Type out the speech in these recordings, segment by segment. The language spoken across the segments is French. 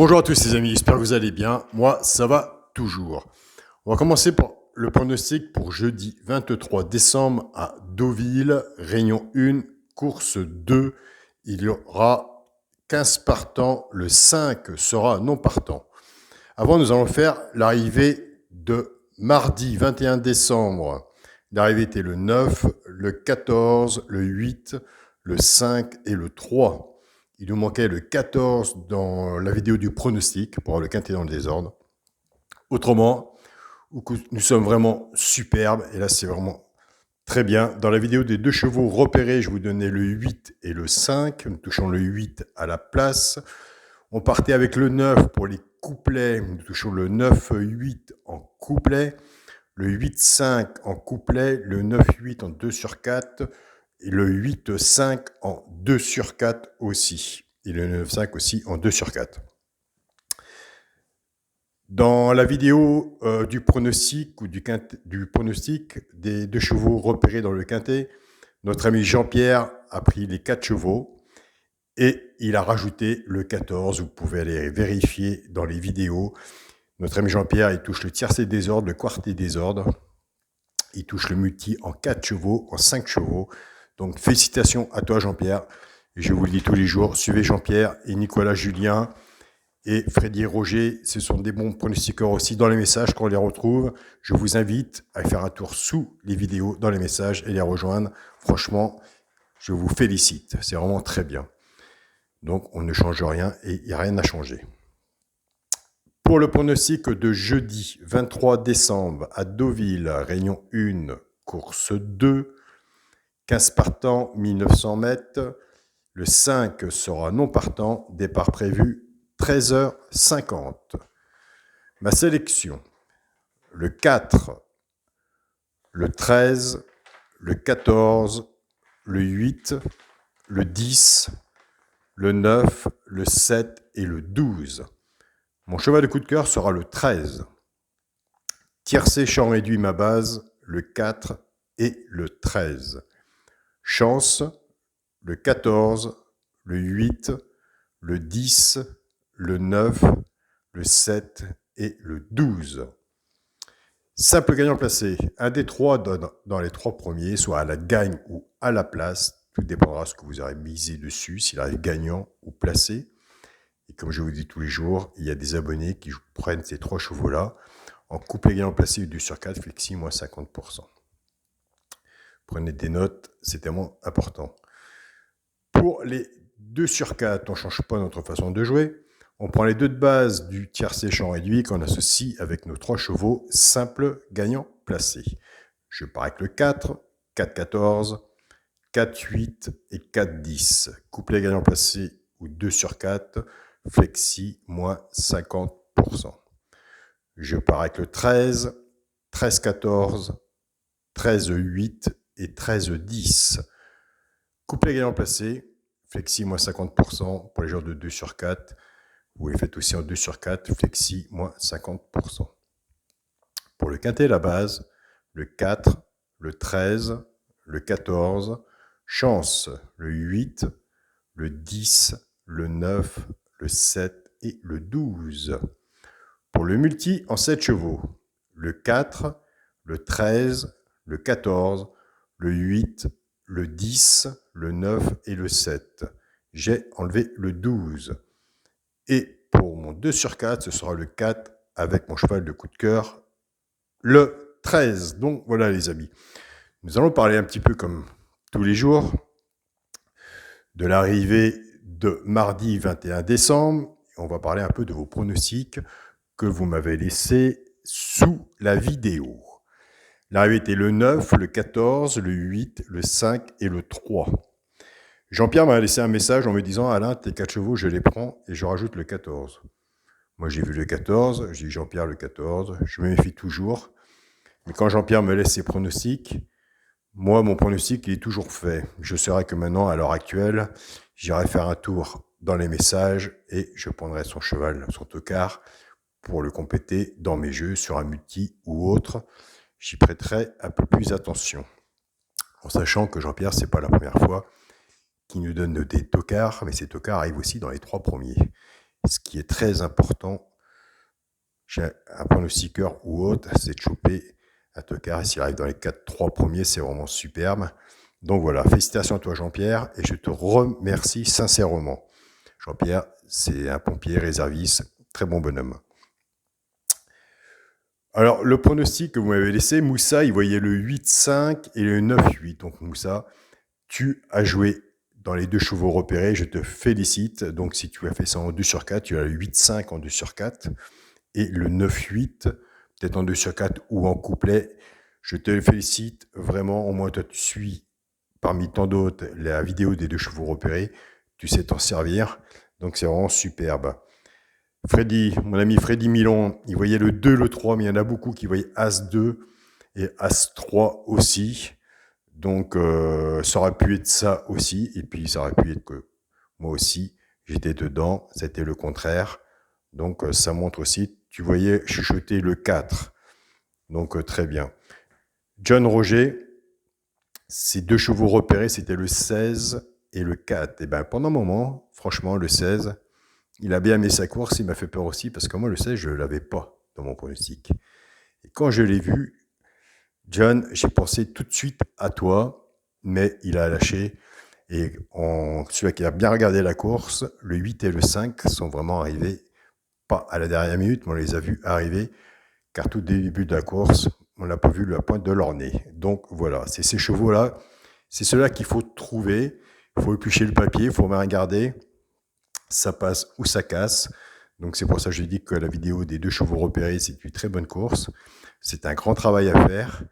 Bonjour à tous les amis, j'espère que vous allez bien. Moi, ça va toujours. On va commencer par le pronostic pour jeudi 23 décembre à Deauville, Réunion 1, course 2. Il y aura 15 partants, le 5 sera non partant. Avant, nous allons faire l'arrivée de mardi 21 décembre. L'arrivée était le 9, le 14, le 8, le 5 et le 3. Il nous manquait le 14 dans la vidéo du pronostic pour avoir le quintet dans le désordre. Autrement, nous sommes vraiment superbes et là c'est vraiment très bien. Dans la vidéo des deux chevaux repérés, je vous donnais le 8 et le 5. Nous touchons le 8 à la place. On partait avec le 9 pour les couplets. Nous touchons le 9-8 en couplet, le 8-5 en couplet, le 9-8 en 2 sur 4 et le 8-5 en 2 sur 4 aussi. Et le 9-5 aussi en 2 sur 4. Dans la vidéo du pronostic ou du pronostic des deux chevaux repérés dans le quintet, notre ami Jean-Pierre a pris les 4 chevaux et il a rajouté le 14. Vous pouvez aller vérifier dans les vidéos. Notre ami Jean-Pierre, il touche le tiercé désordre, le quartet désordre. Il touche le multi en 4 chevaux, en 5 chevaux. Donc félicitations à toi Jean-Pierre. Je vous le dis tous les jours, suivez Jean-Pierre et Nicolas Julien et Freddy Roger. Ce sont des bons pronostiqueurs aussi dans les messages qu'on les retrouve. Je vous invite à faire un tour sous les vidéos dans les messages et les rejoindre. Franchement, je vous félicite. C'est vraiment très bien. Donc on ne change rien et il n'y a rien à changer. Pour le pronostic de jeudi 23 décembre à Deauville, Réunion 1, course 2, 15 partants, 1900 mètres. Le 5 sera non partant, départ prévu 13h50. Ma sélection, le 4, le 13, le 14, le 8, le 10, le 9, le 7 et le 12. Mon cheval de coup de cœur sera le 13. Tiercé champ réduit ma base, le 4 et le 13. Chance, le 14, le 8, le 10, le 9, le 7 et le 12. Simple gagnant placé, un des 3 dans les 3 premiers, soit à la gagne ou à la place. Tout dépendra de ce que vous aurez misé dessus, s'il arrive gagnant ou placé. Et comme je vous dis tous les jours, il y a des abonnés qui prennent ces 3 chevaux-là en couplet gagnant placé 2 sur 4, flexi, moins 50%. Prenez des notes, c'est tellement important. Pour les 2 sur 4, on ne change pas notre façon de jouer. On prend les 2 de base du tiercé champ réduit qu'on associe avec nos 3 chevaux simples gagnants placés. Je pars avec le 4, 4-14, 4-8 et 4-10. Couplet gagnant placé ou 2 sur 4, flexi, moins 50%. Je pars avec le 13, 13-14, 13-8 et 13-10. Couplet gagnant placé, flexi, moins 50% pour les joueurs de 2 sur 4. Vous les faites aussi en 2 sur 4, flexi, moins 50%. Pour le quintet, la base, le 4, le 13, le 14, chance, le 8, le 10, le 9, le 7 et le 12. Pour le multi, en 7 chevaux, le 4, le 13, le 14, le 8, le 10, le 9 et le 7. J'ai enlevé le 12. Et pour mon 2 sur 4, ce sera le 4 avec mon cheval de coup de cœur, le 13. Donc voilà les amis. Nous allons parler un petit peu comme tous les jours de l'arrivée de mardi 21 décembre. On va parler un peu de vos pronostics que vous m'avez laissés sous la vidéo. L'arrivée était le 9, le 14, le 8, le 5 et le 3. Jean-Pierre m'a laissé un message en me disant « Alain, tes 4 chevaux, je les prends et je rajoute le 14 ». Moi, j'ai vu le 14, j'ai dit Jean-Pierre le 14, je me méfie toujours. Mais quand Jean-Pierre me laisse ses pronostics, moi, mon pronostic, il est toujours fait. Je saurais que maintenant, à l'heure actuelle, j'irai faire un tour dans les messages et je prendrai son cheval, son tocard, pour le compléter dans mes jeux sur un multi ou autre. J'y prêterai un peu plus attention. En sachant que Jean-Pierre, c'est pas la première fois qu'il nous donne des tocards, mais ces tocards arrivent aussi dans les 3 premiers. Ce qui est très important chez un pronostiqueur ou autre, c'est de choper un tocard. Et s'il arrive dans les 3 premiers, c'est vraiment superbe. Donc voilà, félicitations à toi Jean-Pierre et je te remercie sincèrement. Jean-Pierre, c'est un pompier réserviste, très bon bonhomme. Alors, le pronostic que vous m'avez laissé, Moussa, il voyait le 8-5 et le 9-8. Donc Moussa, tu as joué dans les 2 chevaux repérés, je te félicite. Donc si tu as fait ça en 2/4, tu as le 8-5 en 2/4 et le 9-8, peut-être en 2/4 ou en couplet. Je te félicite vraiment, au moins toi tu suis parmi tant d'autres la vidéo des 2 chevaux repérés, tu sais t'en servir, donc c'est vraiment superbe. Freddy, mon ami Freddy Milon, il voyait le 2, le 3, mais il y en a beaucoup qui voyaient As-2 et As-3 aussi. Donc, ça aurait pu être ça aussi. Et puis, ça aurait pu être que moi aussi, j'étais dedans. C'était le contraire. Donc, ça montre aussi, tu voyais chuchoter le 4. Donc, très bien. John Roger, ces 2 chevaux repérés, c'était le 16 et le 4. Et bien, pendant un moment, franchement, le 16, il a bien aimé sa course. Il m'a fait peur aussi parce que moi, le 16, je ne l'avais pas dans mon pronostic. Et quand je l'ai vu, John, j'ai pensé tout de suite à toi, mais il a lâché. Et celui qui a bien regardé la course, le 8 et le 5 sont vraiment arrivés, pas à la dernière minute, mais on les a vus arriver, car tout début de la course, on n'a pas vu la pointe de leur nez. Donc voilà, c'est ces chevaux-là, c'est ceux-là qu'il faut trouver. Il faut éplucher le papier, il faut bien regarder, ça passe ou ça casse. Donc c'est pour ça que je dis que la vidéo des 2 chevaux repérés, c'est une très bonne course. C'est un grand travail à faire.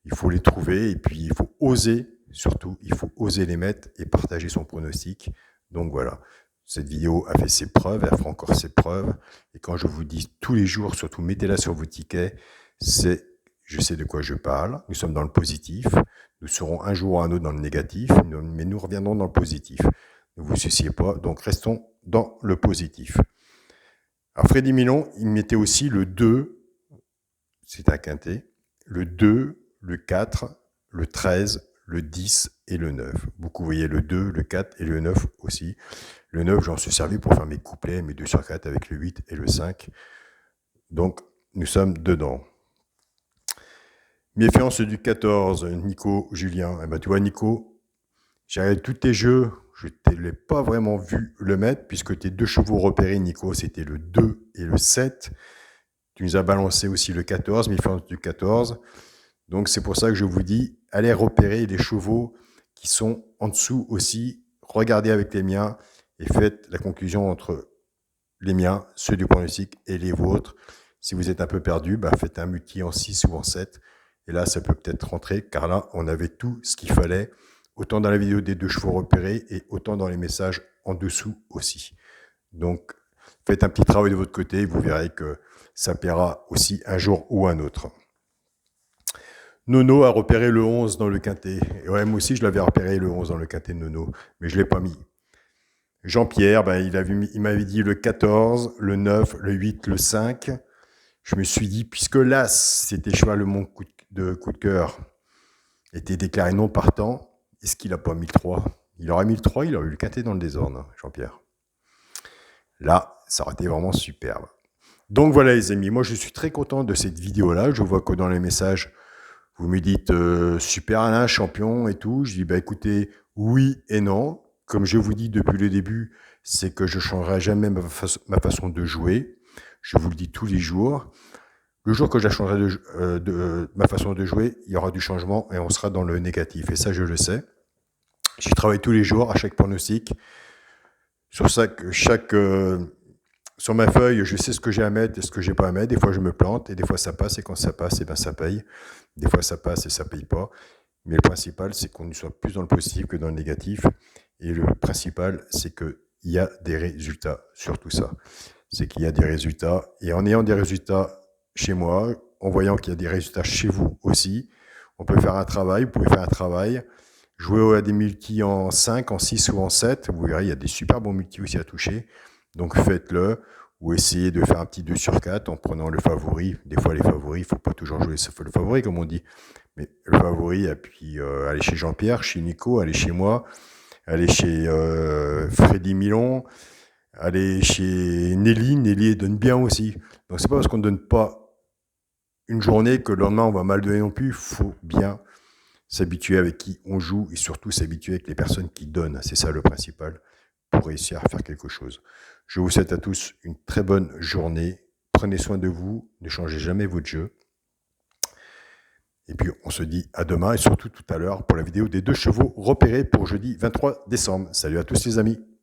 Il faut les trouver et puis il faut oser, surtout, il faut oser les mettre et partager son pronostic. Donc voilà, cette vidéo a fait ses preuves, elle fera encore ses preuves. Et quand je vous dis tous les jours, surtout mettez-la sur vos tickets, je sais de quoi je parle. Nous sommes dans le positif. Nous serons un jour ou un autre dans le négatif, mais nous reviendrons dans le positif. Ne vous souciez pas, donc restons dans le positif. Alors Freddy Milon, il mettait aussi le 2, c'est un quintet, le 2, le 4, le 13, le 10 et le 9. Beaucoup voyez le 2, le 4 et le 9 aussi. Le 9, j'en suis servi pour faire mes couplets, mes 2/4 avec le 8 et le 5. Donc, nous sommes dedans. Méfiance du 14, Nico, Julien. Eh ben, tu vois, Nico, j'ai regardé tous tes jeux, je ne l'ai pas vraiment vu le mettre, puisque tes 2 chevaux repérés, Nico, c'était le 2 et le 7. Tu nous as balancé aussi le 14, méfiance du 14. Donc c'est pour ça que je vous dis, allez repérer les chevaux qui sont en dessous aussi, regardez avec les miens et faites la conclusion entre les miens, ceux du pronostic et les vôtres. Si vous êtes un peu perdu, faites un multi en 6 ou en 7 et là ça peut peut-être rentrer car là on avait tout ce qu'il fallait, autant dans la vidéo des 2 chevaux repérés et autant dans les messages en dessous aussi. Donc faites un petit travail de votre côté et vous verrez que ça paiera aussi un jour ou un autre. Nono a repéré le 11 dans le quintet. Et ouais, moi aussi, je l'avais repéré le 11 dans le quintet de Nono, mais je ne l'ai pas mis. Jean-Pierre, il m'avait dit le 14, le 9, le 8, le 5. Je me suis dit, puisque l'As, c'était cheval mon coup de cœur, était déclaré non partant, est-ce qu'il n'a pas mis le 3 ? Il aurait mis le 3, il aurait eu le quintet dans le désordre, Jean-Pierre. Là, ça aurait été vraiment superbe. Donc voilà les amis, moi je suis très content de cette vidéo-là. Je vois que dans les messages, vous me dites super Alain, champion et tout. Je dis écoutez, oui et non. Comme je vous dis depuis le début, c'est que je ne changerai jamais ma façon de jouer. Je vous le dis tous les jours. Le jour que je changerai ma façon de jouer, il y aura du changement et on sera dans le négatif. Et ça, je le sais. J'y travaille tous les jours, à chaque pronostic. Sur sur ma feuille, je sais ce que j'ai à mettre et ce que j'ai pas à mettre. Des fois, je me plante et des fois, ça passe. Et quand ça passe, ça paye. Des fois, ça passe et ça paye pas. Mais le principal, c'est qu'on soit plus dans le positif que dans le négatif. Et le principal, c'est qu'il y a des résultats sur tout ça. C'est qu'il y a des résultats. Et en ayant des résultats chez moi, en voyant qu'il y a des résultats chez vous aussi, on peut faire un travail. Vous pouvez faire un travail. Jouer à des multis en 5, en 6 ou en 7. Vous verrez, il y a des super bons multis aussi à toucher. Donc faites-le, ou essayez de faire un petit 2/4 en prenant le favori. Des fois les favoris, il ne faut pas toujours jouer le favori comme on dit. Mais le favori, et puis aller chez Jean-Pierre, chez Nico, aller chez moi, aller chez Freddy Milon, Aller chez Nelly, Nelly donne bien aussi. Donc c'est pas parce qu'on ne donne pas une journée que le lendemain on va mal donner non plus. Il faut bien s'habituer avec qui on joue et surtout s'habituer avec les personnes qui donnent. C'est ça le principal pour réussir à faire quelque chose. Je vous souhaite à tous une très bonne journée. Prenez soin de vous, ne changez jamais votre jeu. Et puis on se dit à demain et surtout tout à l'heure pour la vidéo des 2 chevaux repérés pour jeudi 23 décembre. Salut à tous les amis.